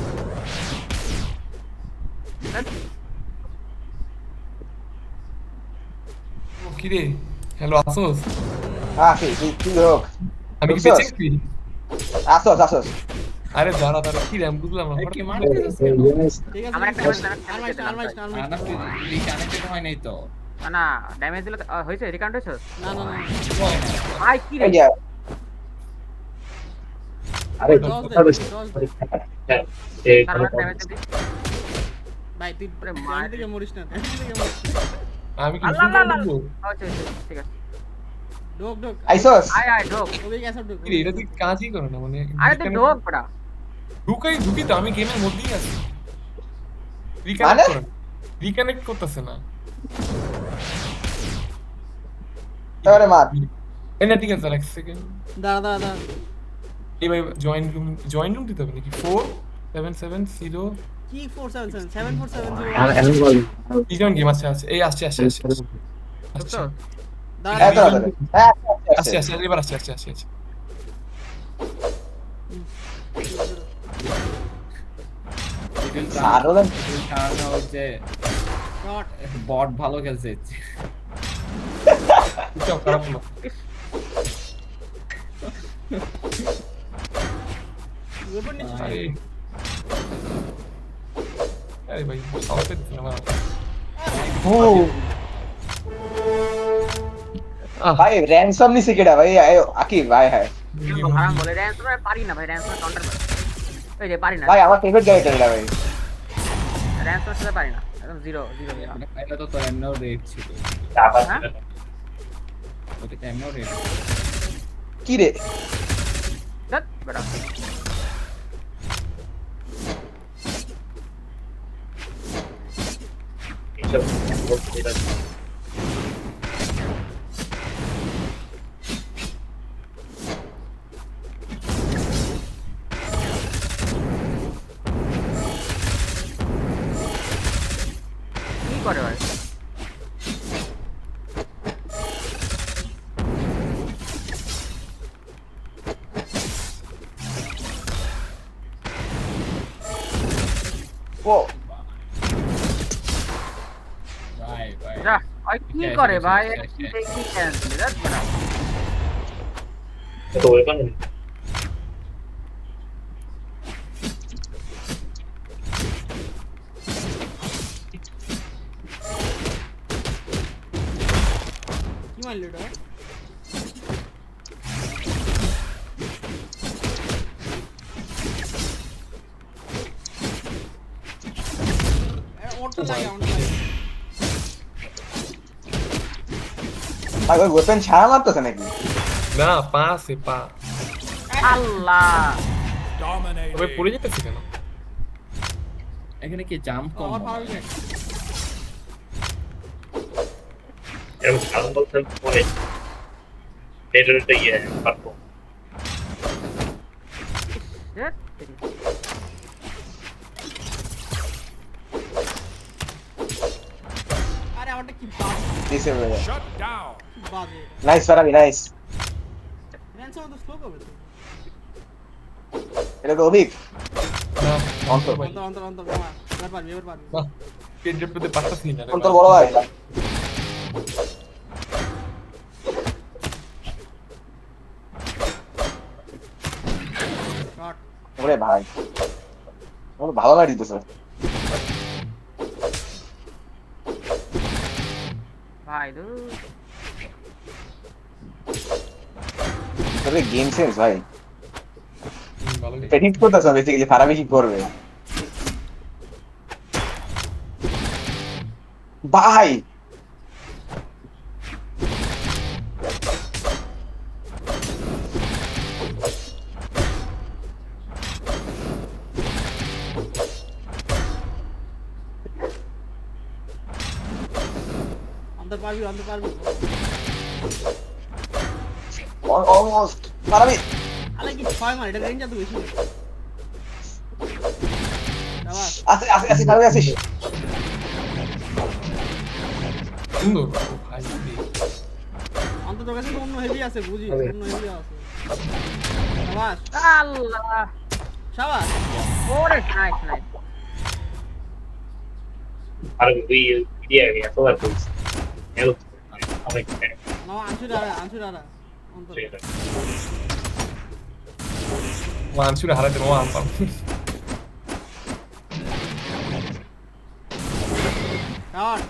ও কি রে, হ্যালো আসোস?
আসি, কি হোক।
আমি কি
বুঝছস?
বেঁচে গেছি?
আসস।
আরে দাঁড়া দাঁড়া, কি রে আমি বুঝলাম না।
এই কি
হঠাৎ
মারতে
করে-
যাচ্ছে কেন?
ঠিক আছে
আমার একটা
না রিকানেক্টেড হয় নাই তো।
না ড্যামেজ দিলে হয়েছে রিকাউন্ট হয়েছে
না
ভাই কি রে
এই যে
আরে
দশ
কথা বলছি।
দে।
হ্যাঁ, এই
তার
কোনো
ড্যামেজ দিই
ভাই তুই
আরে
মার
মার।
থেকে মরিস না, ড্যামেজ থেকে মরিস না।
আমি কি
আল্লাহ
বুঝতে
আল্লাহ
পারবো?
আচ্ছা ঠিক আছে
ঢোক
আইসস।
আয় ঢোক
ওই গ্যাস ঢোক।
কি রে, এটা তুই কাজই করে না মানে।
আরে তুই ঢোক বড়া
ঢুকি তো, আমি গেমের মধ্যেই আছি।
মানে?
রিকানেক্ট করতেছে না।
এবারে মার।
এই না ঠিক আছে, এক সেকেন্ড।
দাঁড়া
এই ভাই জয়েন রুম দিতে হবে নাকি? 4770
কি 477 7470
এখন বল।
ইজন গেম আছে এই আসছে
বুঝছো
দাঁড়া
এত রাতে। হ্যাঁ,
আসছে এবার আসছে
আরো দেন।
কারণ হচ্ছে
শট
বট ভালো খেলছে।
সব খারাপ হলো।
ওপেন নিচে
আরে আরে ভাই সাউন্ডটা দিতে না।
ভাই র‍্যানসম নিছে কেডা ভাই? আকিব ভাই হ্যাঁ।
হারাম বলে র্যান্সমার পারি না ভাই র্যান্সমার কাউন্টার এই যে পারি না
ভাই আমার ফেভারিট ক্যারেক্টার এটা ভাই।
র্যান্সমার সাথে পারি না একদম জিরো
এটা তো তোর এমনিও রেট ছিল।
আবার
হ্যাঁ?
ওটা তো এমনিও রেট।
কি রে?
দেখ বেটা
এইসব এটা
কি করে ভাই
ও
ভাই
যা ওই কি করে ভাই কি ক্যান্সেল দেখ বেটা
তো ওয়েপন
কি মারলি ওটা? অটো লাগে
ভাই ওই ওয়েপন ছাড়া মারতেছে নাকি?
না পা আছে পা।
আল্লাহ
তবে পড়ে যেতেছে কেন?
এখানে কি জাম্প কম
আমার
মনে
পাওয়ার
হয়?
এরকম সাধারণ বলতে পরে এটা ইয়ে পারবো।
দেখ
আরে আমারটা কি বাজে
দিছে ভাই।
কি বাজে
নাইস ফারাবি নাইস।
র্যান্সম তো স্লো করবে তো।
এটা তো অভিক।
না
অন্তর
ভাই
অন্তর বাবা এবার পারবি
না কেন্দ্রের প্রতি পারতাছি না রে
অন্তর বড় ভাই।
শট
ওরে ভাই। ওর ভালো মারি দিতেছে।
ভাই দূর
তবে গেম সেন্স ভাই।
ভালো
প্রেডিক্ট করতেছ বেসিক্যালি ফারাবি কি করবে। ভাই
পারবি
অলমোস্ট ফারাবি
আরে কি 6 মার এটা রেঞ্জ এত বেশি না শাবাশ
আসি ফারাবি আসিস
সুন্দর ভাই
অন্তত তোর কাছে তো অন্য হেভি আছে বুঝি অন্য হেভি আছে শাবাশ
আল্লাহ
শাবাশ
ওরে নাইস
আর ওই ইয়ে এত আর কইস হেল্প অনেক
নাও আনছুরা অন্তত
মানুষের হারাতে নো আনতাম
শাবাশ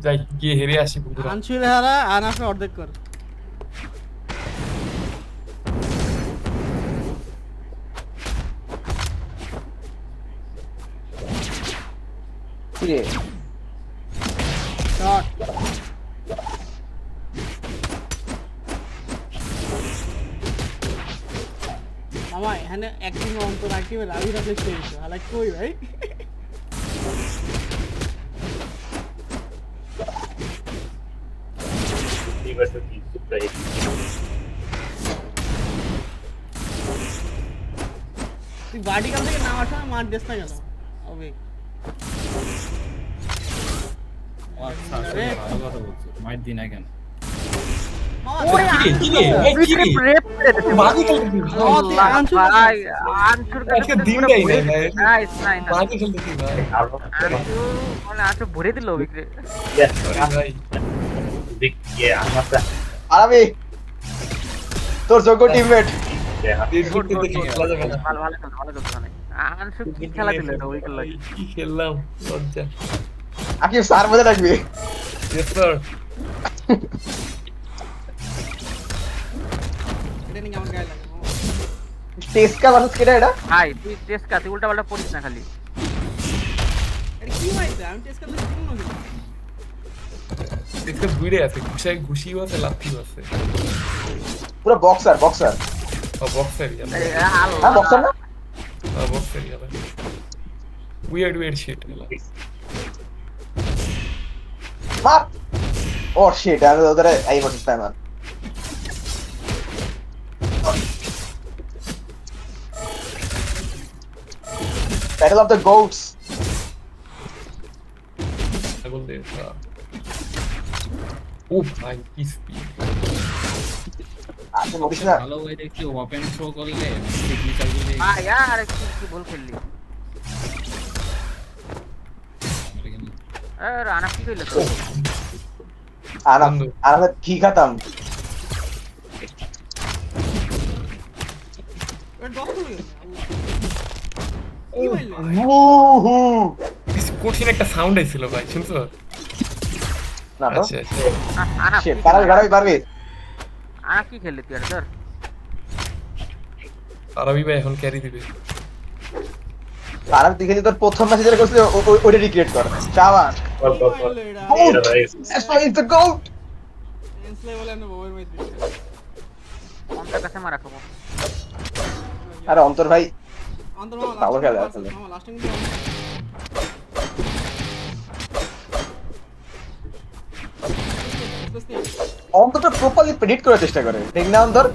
যাই গিয়ে হেরে আসি বন্ধুরা
আনছুরা হারা আনাফে অর্ধেক কর
কি রে
শট মামা এখানে অ্যাক্টিং অন্তর অ্যাক্টিভ রাবি রাতে শেষ হালাক কই ভাই
ইউনিভার্সিটি তাই
তুই ভার্টিকাল থেকে নামার সময় মার দিস না কেন হবে
আচ্ছা আসলে ভালো কথা বলছো মাইর দিন না কেন
মামা
ওরে
কি রে এই কি রে
রেপ করে দিতে
মাগি খেলতে কি
ভাই আনসুর
আজকে দিনটাই নাই ভাই
নাইস
মাগি খেলতে কি ভাই
আনসু ভরে দিল উইকরে
ইয়েস
ভাই
দিক ইয়ে আমরা
ফারাবি তোর যোগ্য টিমমেট
এই করতে দেখি খেলা যাবে না
ভালো মানে আনসু কি খেলা দিল এটা উইকেট লাগে
কি খেললাম লজ্জা
আকিব স্যার মজা লাগবে
ইয়েস স্যার
এটা নিয়ে আমার গায়ে লাগে মামা।
টেস্কা ভার্সেস কেডা এটা
ভাই তুই টেস্ট কা তুই উল্টা পাল্টা পড়িস না খালি
এটা কি হইছে আমি টেস্ট করতে ঠিক না
দেখতে বুইড়ে আছে ঘুষিও আছে লাথিও আছে
পুরো বক্সার
ও বক্সারই আছে
হ্যাঁ বক্সার না
বক্সারই আছে weird shit
মার ও শিট আমি ওদের এই versus timer battle of the goat's
I will do ও ভাই কি স্পিড
আপনি মরিস না
ভালো ওই দেখছি ওপেন থ্রো করলে সিগনেচার গুলি
ভাই यार কি বল খেললি রানা কি কইলো তো
আর আমি কি খাতাম
এটা ডক্টর হয়ে কি হইলো
কঠিন একটা সাউন্ড আইছিল ভাই শুনছো
না তো
আচ্ছা
আনা
শিট পারবি পারবি
আনা কি খেললি তুই আর ধর
আরবি ভাই এখন ক্যারি দিবে
আর আমি দেখেছি তোর প্রথম ম্যাচে যেটা করছিলি ওইটা রিক্রিয়েট কর শাবাশ
এটা ভাই
ইটস দ্য গোট
এনসলে বলে আমরা বউয়ের মধ্যে
কোনটা কাছে মারা খাবো
আরে অন্তর ভাই
অন্তর
ভালো খেলে
মামা
আসলে।
লাস্টিং
অন্তরটা প্রপারলি প্রেডিক্ট করার চেষ্টা করে ঠিক না অন্তর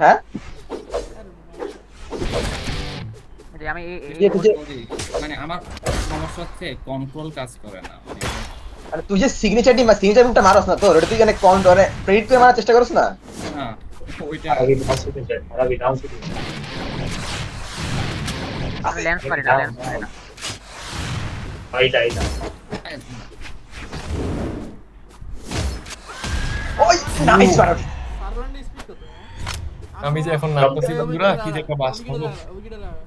হ্যাঁ
আমি
মানে আমার সমস্যা হচ্ছে কন্ট্রোল কাজ করে না
আরে তুই যে সিগনেচার মুভটা মারছ না তোর ওটা তুই মানে মানে প্রেডিক্ট করে মারার চেষ্টা করছ না
না ওইটা
আগে ডাউন শুটিং যায় আগে ডাউন শুটিং
আমি ল্যান্স মারি না
আইটা
ওই নাইস মার
সার্ভারটা স্পিড কত
আমি যে এখন নামতেছি বন্ধুরা কি যে একটা বাস পাবো
উইকেটে লাগা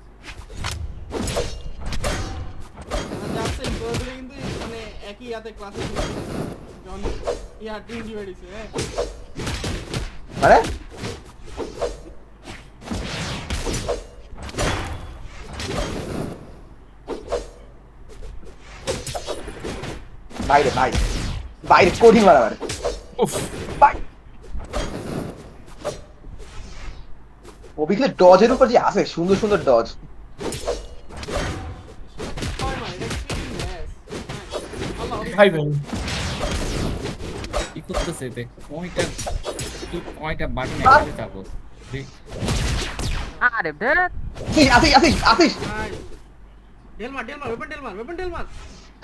যাচ্ছে ইন্টারভিউ কিন্তু মানে একই ইয়াতে ক্লাসে জন ইয়া টিম ডিভাইড হইছে
মানে বাইরে কোডিং মারাবার
উফ
ভাই ও অবিকলে ডজের উপর যে আছে সুন্দর সুন্দর ডজ।
ছয় মার, এটা কি ম্যাচ? আল্লাহ
ভাই ভাই
কি করতেছে দেখ কয়টা বাটন একসাথে চাপো দেখ।
আরে বেট
আসিস আসিস আসিস
ভাই ডেল মার, ওপেন ডেল মার।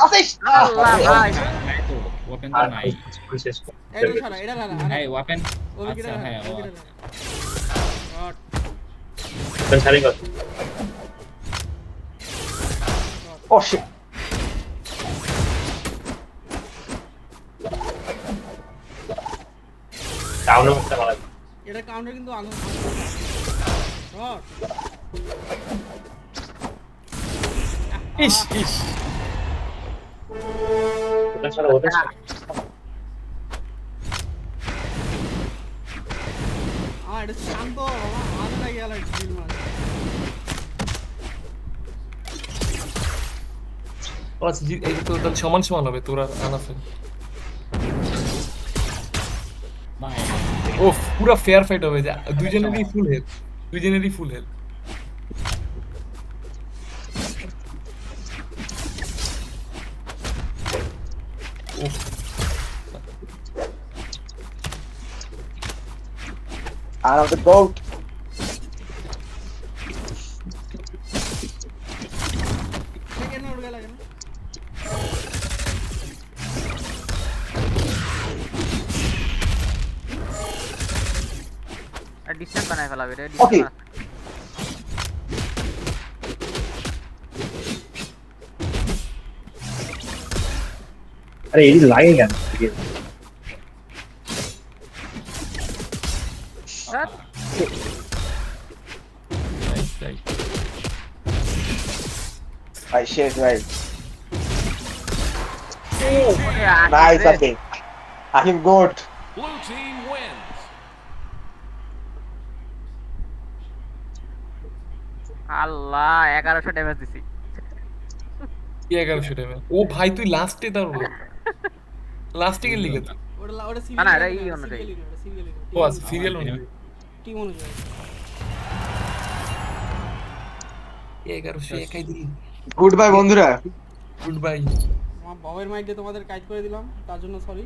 আসিস।
আল্লাহ ভাই
নাই তো ওপেন তো
আর
নাই।
শেষ কর।
এটা ছাড়া, এটা ছাড়া।
হ্যাঁ ওপেন
ওই
আচ্ছা হ্যাঁ ও
গড
ওপেন ছাড়ি কর।
ও শিট।
ডাউন করতে পারলাম।
এটা কাউন্টার কিন্তু গড
ইস ইস
ওপেন ছাড়া ওপেন ছাড়া।
এটা শান্ত আমাদের লাগে গেল ডিল মার।
আচ্ছা এই তো তাহলে সমান সমান হবে তোর আর আনাফের।
ভাই
ও পুরো ফেয়ার ফাইট হবে যে দুইজনেরই ফুল হেলথ, দুইজনেরই ফুল হেলথ।
আর আমাদের গোট
সেকেন্ড উড় গেল কেন?
ডিস্টেন্স বানায় ফেলাবে রে
Okay.
আরে এই লাগে কেন?
Nice, nice.
ভাই শেষ ভাই। নাইস আছে আহিম গোট।
Blue team wins.
আল্লাহ 1100 ড্যামেজ দিছি
কি 1100 টাইমে ও ভাই তুই লাস্টে তার লাস্টে গেলি কে তুই?
ওটা
না, না, এটা ই অনুযায়ী।
সিরিয়াল
ও আচ্ছা সিরিয়াল অনুযায়ী
টিম অনুযায়ী।
1100 একাই দিলি।
গুড বাই বন্ধুরা।
Good bye.
আমার বাবার মাইক দিয়ে তোমাদের কাজ করে দিলাম, তার জন্য সরি।